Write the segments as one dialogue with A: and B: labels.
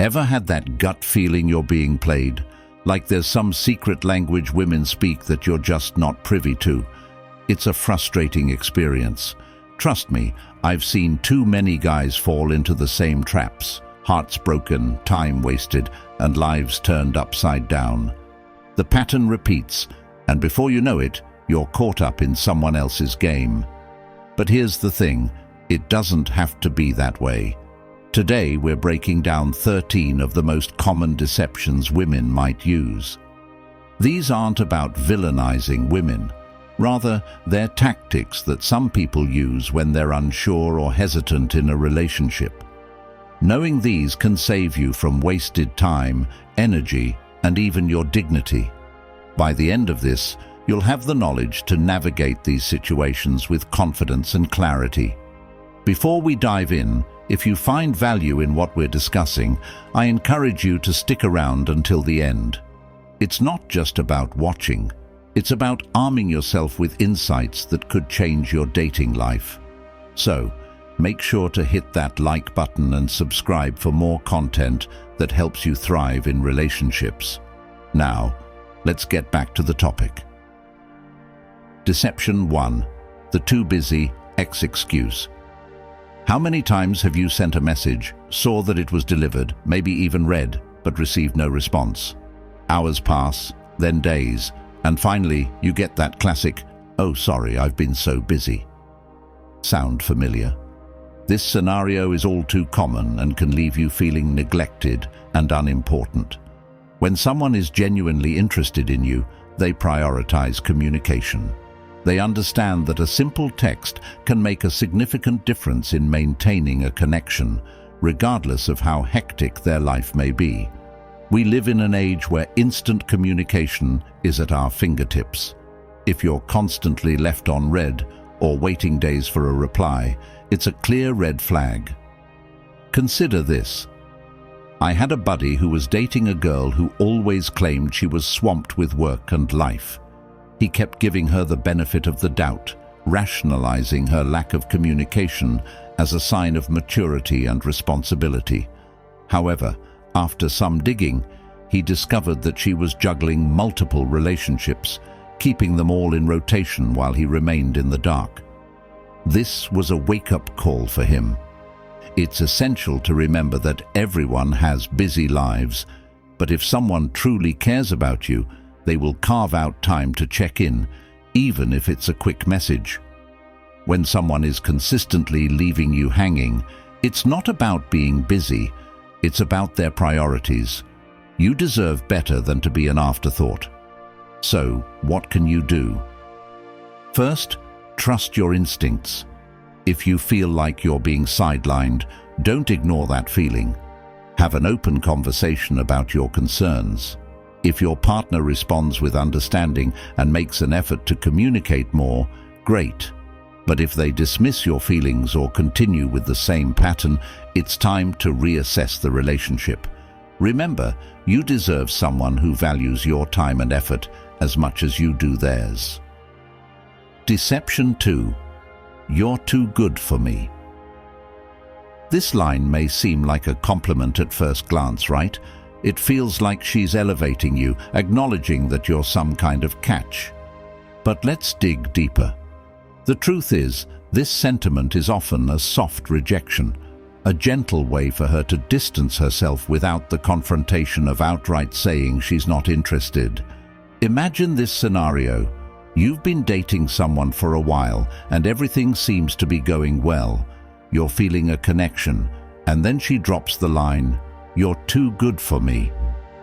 A: Ever had that gut feeling you're being played? Like there's some secret language women speak that you're just not privy to? It's a frustrating experience. Trust me, I've seen too many guys fall into the same traps. Hearts broken, time wasted, and lives turned upside down. The pattern repeats, and before you know it, you're caught up in someone else's game. But here's the thing, it doesn't have to be that way. Today we're breaking down 13 of the most common deceptions women might use. These aren't about villainizing women. Rather, they're tactics that some people use when they're unsure or hesitant in a relationship. Knowing these can save you from wasted time, energy, and even your dignity. By the end of this, you'll have the knowledge to navigate these situations with confidence and clarity. Before we dive in, if you find value in what we're discussing, I encourage you to stick around until the end. It's not just about watching. It's about arming yourself with insights that could change your dating life. So, make sure to hit that like button and subscribe for more content that helps you thrive in relationships. Now, let's get back to the topic. Deception 1. The too busy X excuse. How many times have you sent a message, saw that it was delivered, maybe even read, but received no response? Hours pass, then days, and finally you get that classic, "Oh, sorry, I've been so busy." Sound familiar? This scenario is all too common and can leave you feeling neglected and unimportant. When someone is genuinely interested in you, they prioritize communication. They understand that a simple text can make a significant difference in maintaining a connection, regardless of how hectic their life may be. We live in an age where instant communication is at our fingertips. If you're constantly left on read or waiting days for a reply, it's a clear red flag. Consider this. I had a buddy who was dating a girl who always claimed she was swamped with work and life. He kept giving her the benefit of the doubt, rationalizing her lack of communication as a sign of maturity and responsibility. However, after some digging, he discovered that she was juggling multiple relationships, keeping them all in rotation while he remained in the dark. This was a wake-up call for him. It's essential to remember that everyone has busy lives, but if someone truly cares about you, they will carve out time to check in, even if it's a quick message. When someone is consistently leaving you hanging, it's not about being busy, it's about their priorities. You deserve better than to be an afterthought. So, what can you do? First, trust your instincts. If you feel like you're being sidelined, don't ignore that feeling. Have an open conversation about your concerns. If your partner responds with understanding and makes an effort to communicate more, great. But if they dismiss your feelings or continue with the same pattern, it's time to reassess the relationship. Remember, you deserve someone who values your time and effort as much as you do theirs. Deception 2. You're too good for me. This line may seem like a compliment at first glance, right? It feels like she's elevating you, acknowledging that you're some kind of catch. But let's dig deeper. The truth is, this sentiment is often a soft rejection, a gentle way for her to distance herself without the confrontation of outright saying she's not interested. Imagine this scenario. You've been dating someone for a while and everything seems to be going well. You're feeling a connection, and then she drops the line, "You're too good for me."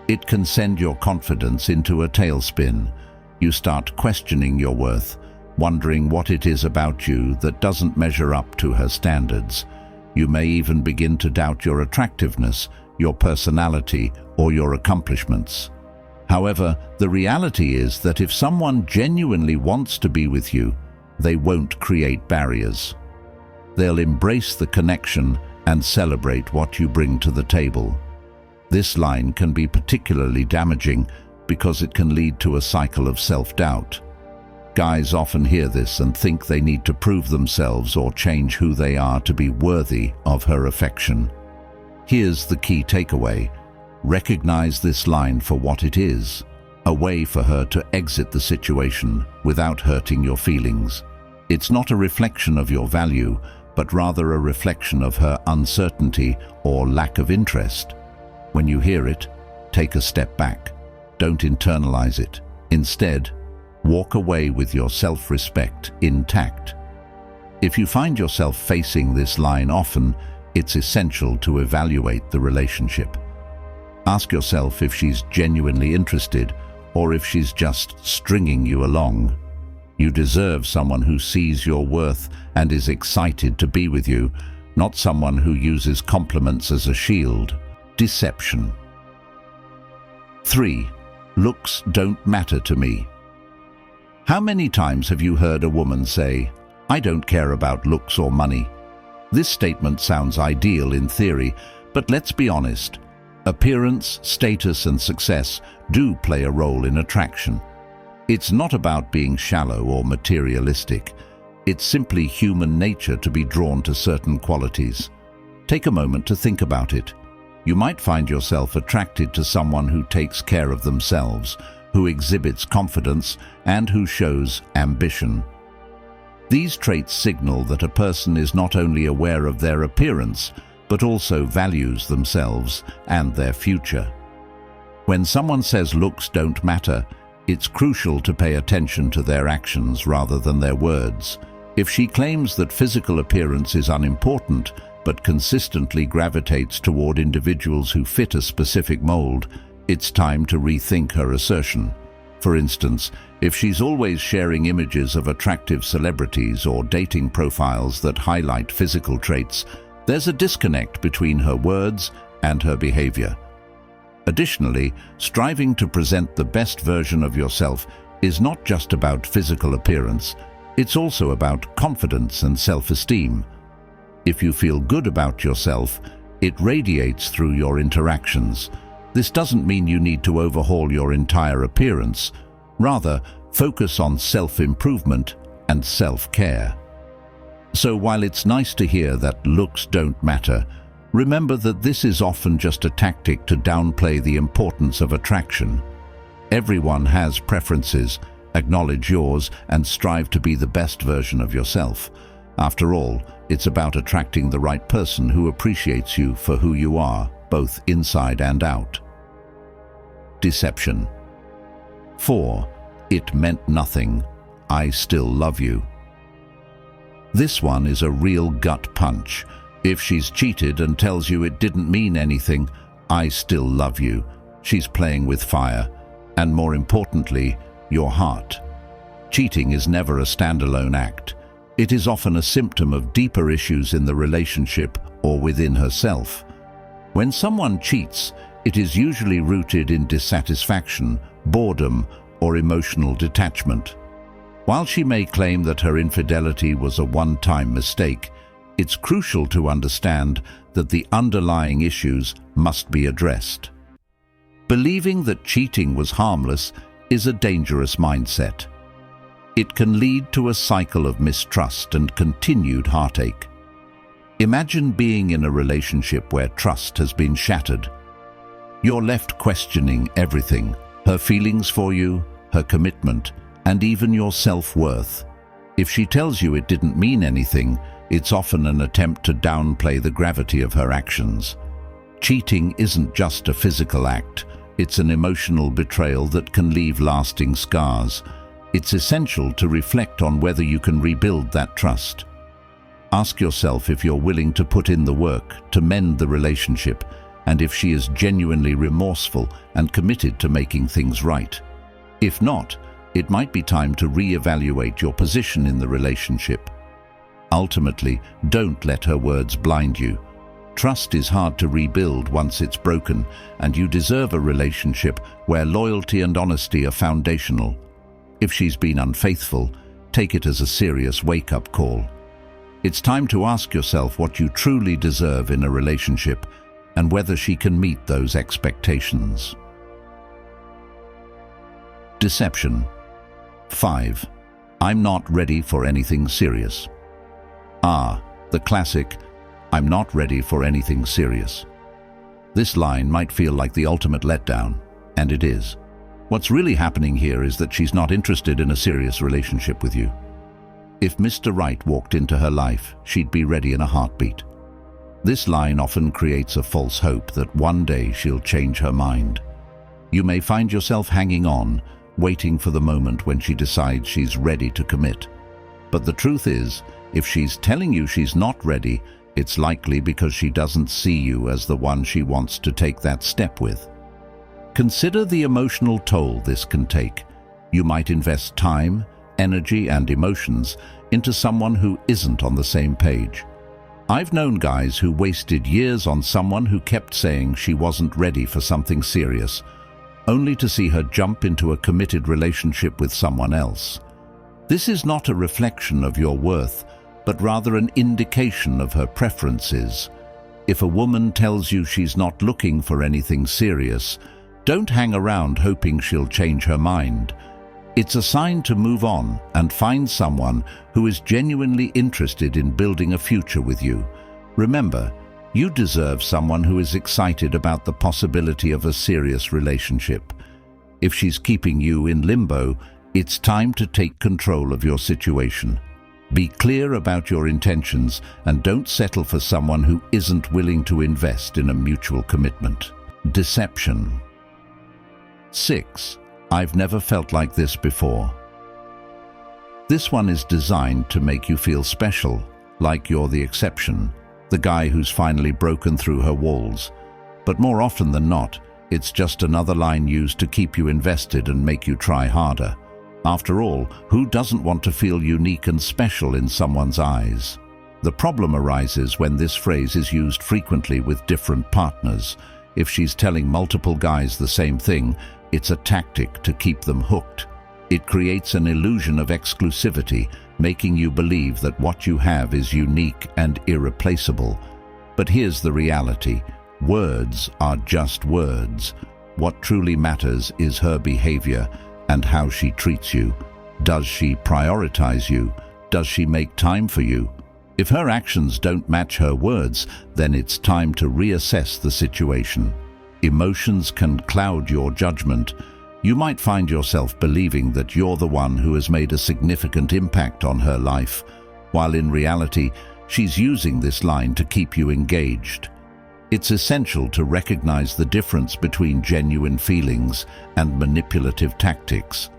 A: It can send your confidence into a tailspin. You start questioning your worth, wondering what it is about you that doesn't measure up to her standards. You may even begin to doubt your attractiveness, your personality, or your accomplishments. However, the reality is that if someone genuinely wants to be with you, they won't create barriers. They'll embrace the connection and celebrate what you bring to the table. This line can be particularly damaging because it can lead to a cycle of self-doubt. Guys often hear this and think they need to prove themselves or change who they are to be worthy of her affection. Here's the key takeaway. Recognize this line for what it is, a way for her to exit the situation without hurting your feelings. It's not a reflection of your value, but rather a reflection of her uncertainty or lack of interest. When you hear it, take a step back. Don't internalize it. Instead, walk away with your self-respect intact. If you find yourself facing this line often, it's essential to evaluate the relationship. Ask yourself if she's genuinely interested or if she's just stringing you along. You deserve someone who sees your worth and is excited to be with you, not someone who uses compliments as a shield. Deception. 3. Looks don't matter to me. How many times have you heard a woman say, "I don't care about looks or money"? This statement sounds ideal in theory, but let's be honest. Appearance, status, and success do play a role in attraction. It's not about being shallow or materialistic. It's simply human nature to be drawn to certain qualities. Take a moment to think about it. You might find yourself attracted to someone who takes care of themselves, who exhibits confidence, and who shows ambition. These traits signal that a person is not only aware of their appearance, but also values themselves and their future. When someone says looks don't matter, it's crucial to pay attention to their actions rather than their words. If she claims that physical appearance is unimportant, but consistently gravitates toward individuals who fit a specific mold, it's time to rethink her assertion. For instance, if she's always sharing images of attractive celebrities or dating profiles that highlight physical traits, there's a disconnect between her words and her behavior. Additionally, striving to present the best version of yourself is not just about physical appearance, it's also about confidence and self-esteem. If you feel good about yourself, it radiates through your interactions. This doesn't mean you need to overhaul your entire appearance. Rather, focus on self-improvement and self-care. So while it's nice to hear that looks don't matter, remember that this is often just a tactic to downplay the importance of attraction. Everyone has preferences. Acknowledge yours and strive to be the best version of yourself. After all, it's about attracting the right person who appreciates you for who you are, both inside and out. Deception. 4. It meant nothing. I still love you. This one is a real gut punch. If she's cheated and tells you it didn't mean anything, I still love you, she's playing with fire, and more importantly, your heart. Cheating is never a standalone act. It is often a symptom of deeper issues in the relationship or within herself. When someone cheats, it is usually rooted in dissatisfaction, boredom, or emotional detachment. While she may claim that her infidelity was a one-time mistake, it's crucial to understand that the underlying issues must be addressed. Believing that cheating was harmless is a dangerous mindset. It can lead to a cycle of mistrust and continued heartache. Imagine being in a relationship where trust has been shattered. You're left questioning everything: her feelings for you, her commitment, and even your self-worth. If she tells you it didn't mean anything, it's often an attempt to downplay the gravity of her actions. Cheating isn't just a physical act, it's an emotional betrayal that can leave lasting scars. It's essential to reflect on whether you can rebuild that trust. Ask yourself if you're willing to put in the work to mend the relationship, and if she is genuinely remorseful and committed to making things right. If not, it might be time to re-evaluate your position in the relationship. Ultimately, don't let her words blind you. Trust is hard to rebuild once it's broken, and you deserve a relationship where loyalty and honesty are foundational. If she's been unfaithful, take it as a serious wake-up call. It's time to ask yourself what you truly deserve in a relationship and whether she can meet those expectations. Deception. 5. I'm not ready for anything serious. The classic, I'm not ready for anything serious. This line might feel like the ultimate letdown, and it is. What's really happening here is that she's not interested in a serious relationship with you. If Mr. Right walked into her life, she'd be ready in a heartbeat. This line often creates a false hope that one day she'll change her mind. You may find yourself hanging on, waiting for the moment when she decides she's ready to commit. But the truth is, if she's telling you she's not ready, it's likely because she doesn't see you as the one she wants to take that step with. Consider the emotional toll this can take. You might invest time, energy, and emotions into someone who isn't on the same page. I've known guys who wasted years on someone who kept saying she wasn't ready for something serious, only to see her jump into a committed relationship with someone else. This is not a reflection of your worth, but rather an indication of her preferences. If a woman tells you she's not looking for anything serious, don't hang around hoping she'll change her mind. It's a sign to move on and find someone who is genuinely interested in building a future with you. Remember, you deserve someone who is excited about the possibility of a serious relationship. If she's keeping you in limbo, it's time to take control of your situation. Be clear about your intentions and don't settle for someone who isn't willing to invest in a mutual commitment. Deception. 6. I've never felt like this before. This one is designed to make you feel special, like you're the exception, the guy who's finally broken through her walls. But more often than not, it's just another line used to keep you invested and make you try harder. After all, who doesn't want to feel unique and special in someone's eyes? The problem arises when this phrase is used frequently with different partners. If she's telling multiple guys the same thing, it's a tactic to keep them hooked. It creates an illusion of exclusivity, making you believe that what you have is unique and irreplaceable. But here's the reality. Words are just words. What truly matters is her behavior and how she treats you. Does she prioritize you? Does she make time for you? If her actions don't match her words, then it's time to reassess the situation. Emotions can cloud your judgment. You might find yourself believing that you're the one who has made a significant impact on her life, while in reality, she's using this line to keep you engaged. It's essential to recognize the difference between genuine feelings and manipulative tactics.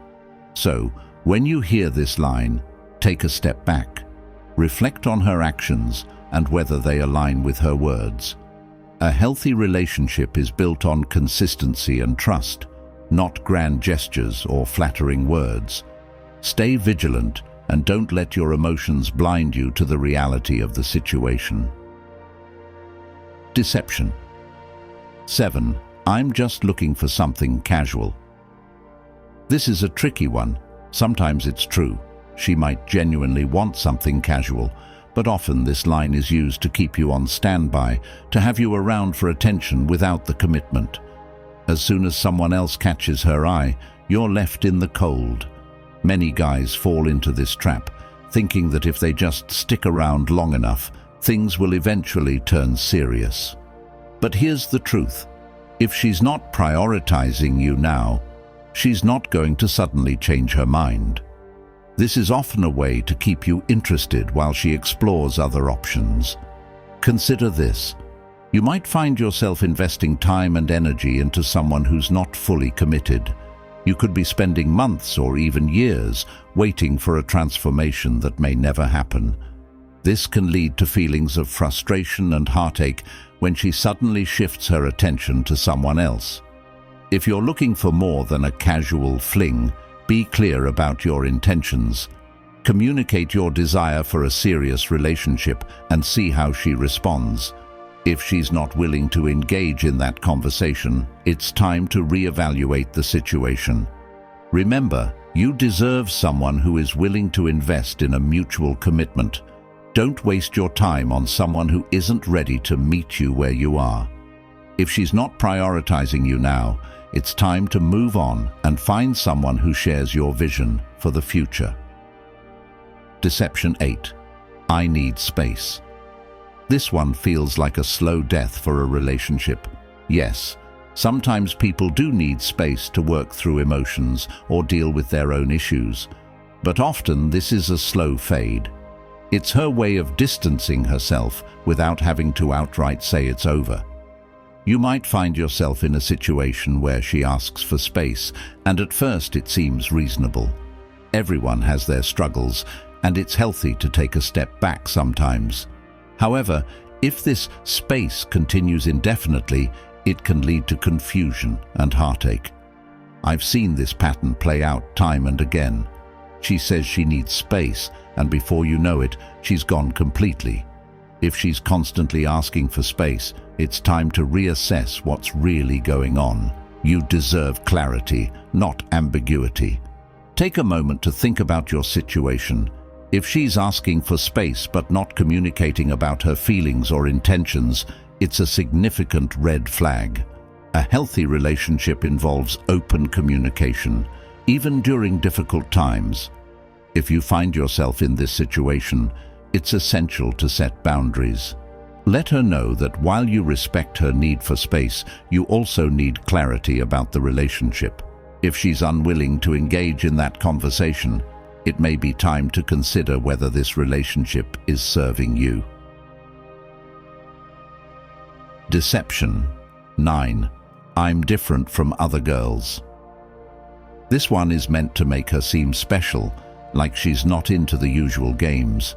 A: So, when you hear this line, take a step back. Reflect on her actions and whether they align with her words. A healthy relationship is built on consistency and trust, not grand gestures or flattering words. Stay vigilant and don't let your emotions blind you to the reality of the situation. Deception. 7. I'm just looking for something casual. This is a tricky one. Sometimes it's true. She might genuinely want something casual, but often this line is used to keep you on standby, to have you around for attention without the commitment. As soon as someone else catches her eye, you're left in the cold. Many guys fall into this trap, thinking that if they just stick around long enough, things will eventually turn serious. But here's the truth. If she's not prioritizing you now, she's not going to suddenly change her mind. This is often a way to keep you interested while she explores other options. Consider this. You might find yourself investing time and energy into someone who's not fully committed. You could be spending months or even years waiting for a transformation that may never happen. This can lead to feelings of frustration and heartache when she suddenly shifts her attention to someone else. If you're looking for more than a casual fling, be clear about your intentions. Communicate your desire for a serious relationship and see how she responds. If she's not willing to engage in that conversation, it's time to reevaluate the situation. Remember, you deserve someone who is willing to invest in a mutual commitment. Don't waste your time on someone who isn't ready to meet you where you are. If she's not prioritizing you now, it's time to move on and find someone who shares your vision for the future. Deception 8. I need space. This one feels like a slow death for a relationship. Yes, sometimes people do need space to work through emotions or deal with their own issues, but often this is a slow fade. It's her way of distancing herself without having to outright say it's over. You might find yourself in a situation where she asks for space, and at first it seems reasonable. Everyone has their struggles, and it's healthy to take a step back sometimes. However, if this space continues indefinitely, it can lead to confusion and heartache. I've seen this pattern play out time and again. She says she needs space, and before you know it, she's gone completely. If she's constantly asking for space, it's time to reassess what's really going on. You deserve clarity, not ambiguity. Take a moment to think about your situation. If she's asking for space but not communicating about her feelings or intentions, it's a significant red flag. A healthy relationship involves open communication, even during difficult times. If you find yourself in this situation, it's essential to set boundaries. Let her know that while you respect her need for space, you also need clarity about the relationship. If she's unwilling to engage in that conversation, it may be time to consider whether this relationship is serving you. Deception. 9. I'm different from other girls. This one is meant to make her seem special, like she's not into the usual games.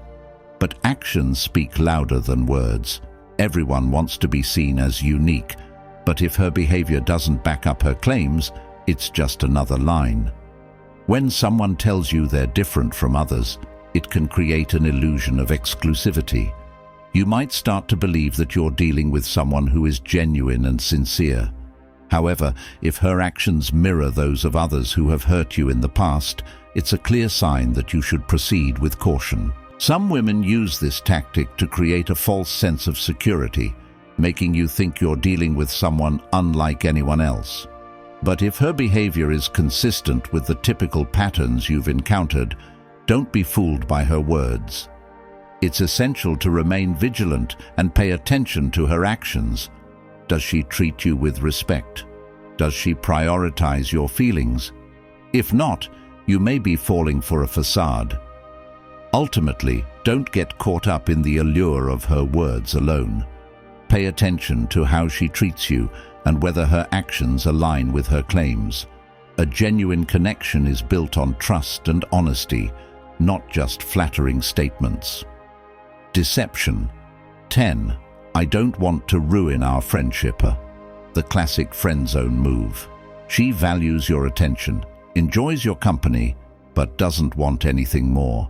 A: But actions speak louder than words. Everyone wants to be seen as unique, but if her behavior doesn't back up her claims, it's just another line. When someone tells you they're different from others, it can create an illusion of exclusivity. You might start to believe that you're dealing with someone who is genuine and sincere. However, if her actions mirror those of others who have hurt you in the past, it's a clear sign that you should proceed with caution. Some women use this tactic to create a false sense of security, making you think you're dealing with someone unlike anyone else. But if her behavior is consistent with the typical patterns you've encountered, don't be fooled by her words. It's essential to remain vigilant and pay attention to her actions. Does she treat you with respect? Does she prioritize your feelings? If not, you may be falling for a facade. Ultimately, don't get caught up in the allure of her words alone. Pay attention to how she treats you and whether her actions align with her claims. A genuine connection is built on trust and honesty, not just flattering statements. Deception. 10. I don't want to ruin our friendship. The classic friend zone move. She values your attention, enjoys your company, but doesn't want anything more.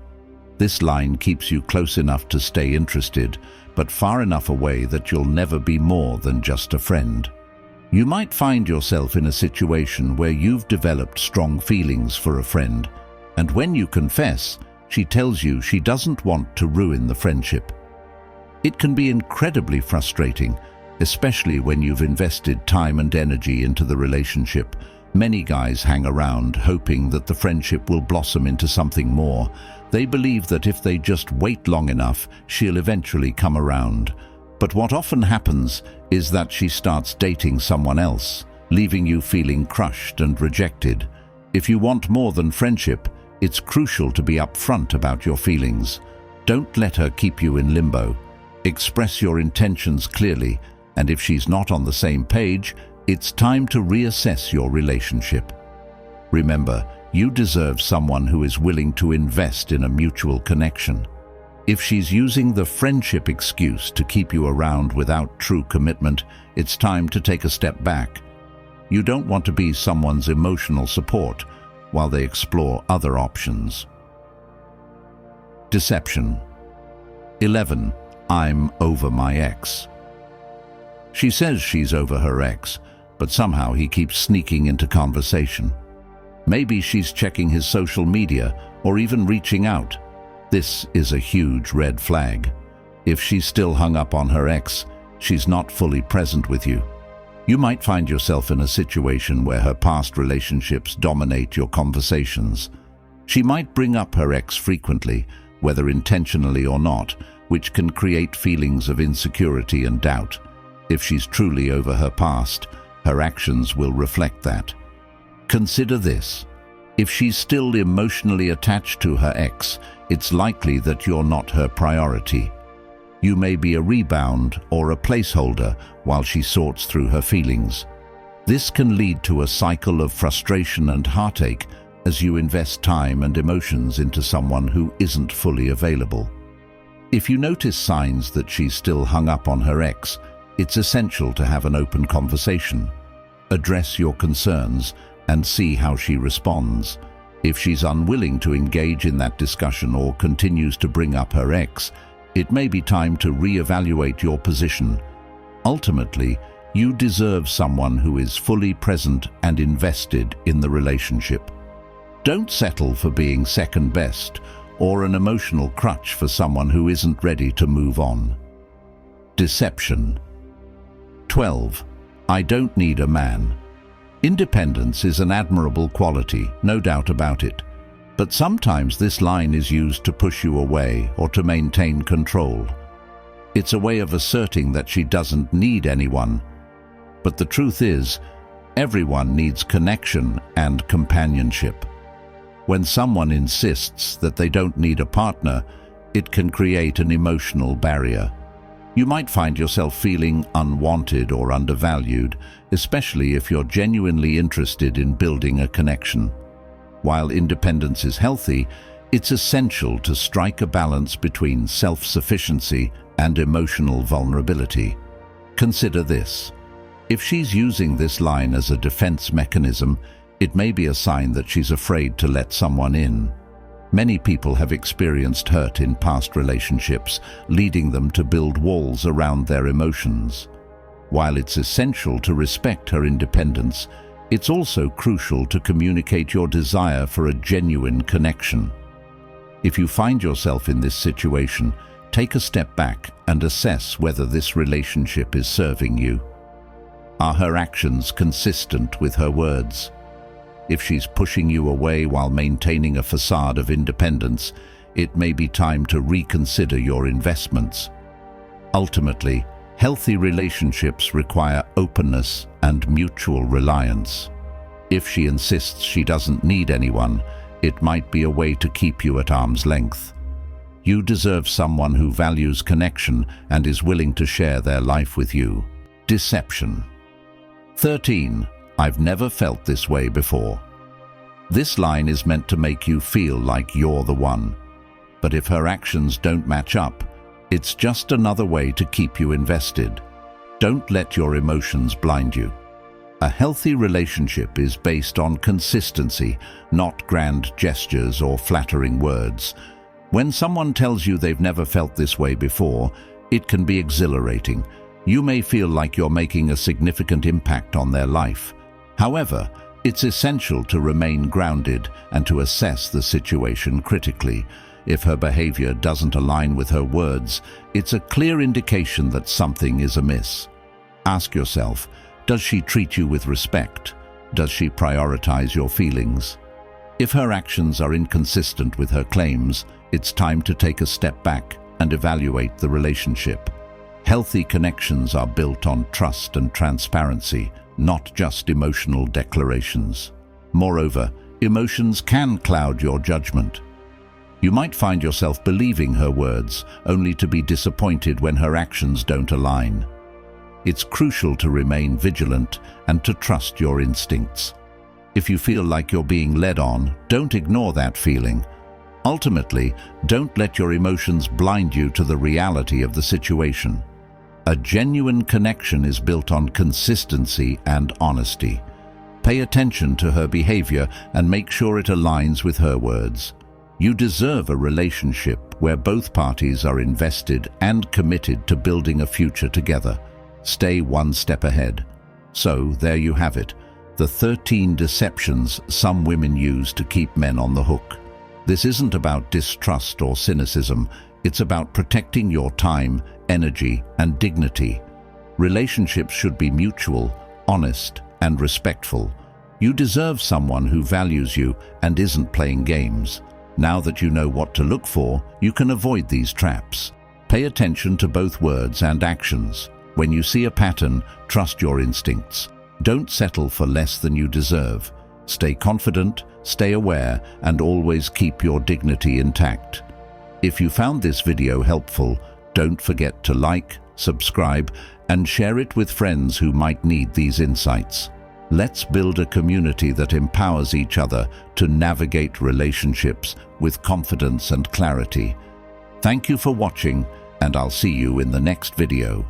A: This line keeps you close enough to stay interested, but far enough away that you'll never be more than just a friend. You might find yourself in a situation where you've developed strong feelings for a friend, and when you confess, she tells you she doesn't want to ruin the friendship. It can be incredibly frustrating, especially when you've invested time and energy into the relationship. Many guys hang around hoping that the friendship will blossom into something more. They believe that if they just wait long enough, she'll eventually come around. But what often happens is that she starts dating someone else, leaving you feeling crushed and rejected. If you want more than friendship, it's crucial to be upfront about your feelings. Don't let her keep you in limbo. Express your intentions clearly, and if she's not on the same page, it's time to reassess your relationship. Remember, you deserve someone who is willing to invest in a mutual connection. If she's using the friendship excuse to keep you around without true commitment, it's time to take a step back. You don't want to be someone's emotional support while they explore other options. Deception. 11. I'm over my ex. She says she's over her ex, but somehow he keeps sneaking into conversation. Maybe she's checking his social media or even reaching out. This is a huge red flag. If she's still hung up on her ex, she's not fully present with you. You might find yourself in a situation where her past relationships dominate your conversations. She might bring up her ex frequently, whether intentionally or not, which can create feelings of insecurity and doubt. If she's truly over her past, her actions will reflect that. Consider this. If she's still emotionally attached to her ex, it's likely that you're not her priority. You may be a rebound or a placeholder while she sorts through her feelings. This can lead to a cycle of frustration and heartache as you invest time and emotions into someone who isn't fully available. If you notice signs that she's still hung up on her ex, it's essential to have an open conversation. Address your concerns and see how she responds. If she's unwilling to engage in that discussion or continues to bring up her ex, it may be time to reevaluate your position. Ultimately, you deserve someone who is fully present and invested in the relationship. Don't settle for being second best or an emotional crutch for someone who isn't ready to move on. Deception. 12. I don't need a man. Independence is an admirable quality, no doubt about it. But sometimes this line is used to push you away or to maintain control. It's a way of asserting that she doesn't need anyone. But the truth is, everyone needs connection and companionship. When someone insists that they don't need a partner, it can create an emotional barrier. You might find yourself feeling unwanted or undervalued, especially if you're genuinely interested in building a connection. While independence is healthy, it's essential to strike a balance between self-sufficiency and emotional vulnerability. Consider this. If she's using this line as a defense mechanism, it may be a sign that she's afraid to let someone in. Many people have experienced hurt in past relationships, leading them to build walls around their emotions. While it's essential to respect her independence, it's also crucial to communicate your desire for a genuine connection. If you find yourself in this situation, take a step back and assess whether this relationship is serving you. Are her actions consistent with her words? If she's pushing you away while maintaining a facade of independence, it may be time to reconsider your investments. Ultimately, healthy relationships require openness and mutual reliance. If she insists she doesn't need anyone, it might be a way to keep you at arm's length. You deserve someone who values connection and is willing to share their life with you. Deception. 13. I've never felt this way before. This line is meant to make you feel like you're the one. But if her actions don't match up, it's just another way to keep you invested. Don't let your emotions blind you. A healthy relationship is based on consistency, not grand gestures or flattering words. When someone tells you they've never felt this way before, it can be exhilarating. You may feel like you're making a significant impact on their life. However, it's essential to remain grounded and to assess the situation critically. If her behavior doesn't align with her words, it's a clear indication that something is amiss. Ask yourself, does she treat you with respect? Does she prioritize your feelings? If her actions are inconsistent with her claims, it's time to take a step back and evaluate the relationship. Healthy connections are built on trust and transparency, not just emotional declarations. Moreover, emotions can cloud your judgment. You might find yourself believing her words, only to be disappointed when her actions don't align. It's crucial to remain vigilant and to trust your instincts. If you feel like you're being led on, don't ignore that feeling. Ultimately, don't let your emotions blind you to the reality of the situation. A genuine connection is built on consistency and honesty. Pay attention to her behavior and make sure it aligns with her words. You deserve a relationship where both parties are invested and committed to building a future together. Stay one step ahead. So, there you have it, the 13 deceptions some women use to keep men on the hook. This isn't about distrust or cynicism. It's about protecting your time, energy, and dignity. Relationships should be mutual, honest, and respectful. You deserve someone who values you and isn't playing games. Now that you know what to look for, you can avoid these traps. Pay attention to both words and actions. When you see a pattern, trust your instincts. Don't settle for less than you deserve. Stay confident, stay aware, and always keep your dignity intact. If you found this video helpful, don't forget to like, subscribe, and share it with friends who might need these insights. Let's build a community that empowers each other to navigate relationships with confidence and clarity. Thank you for watching, and I'll see you in the next video.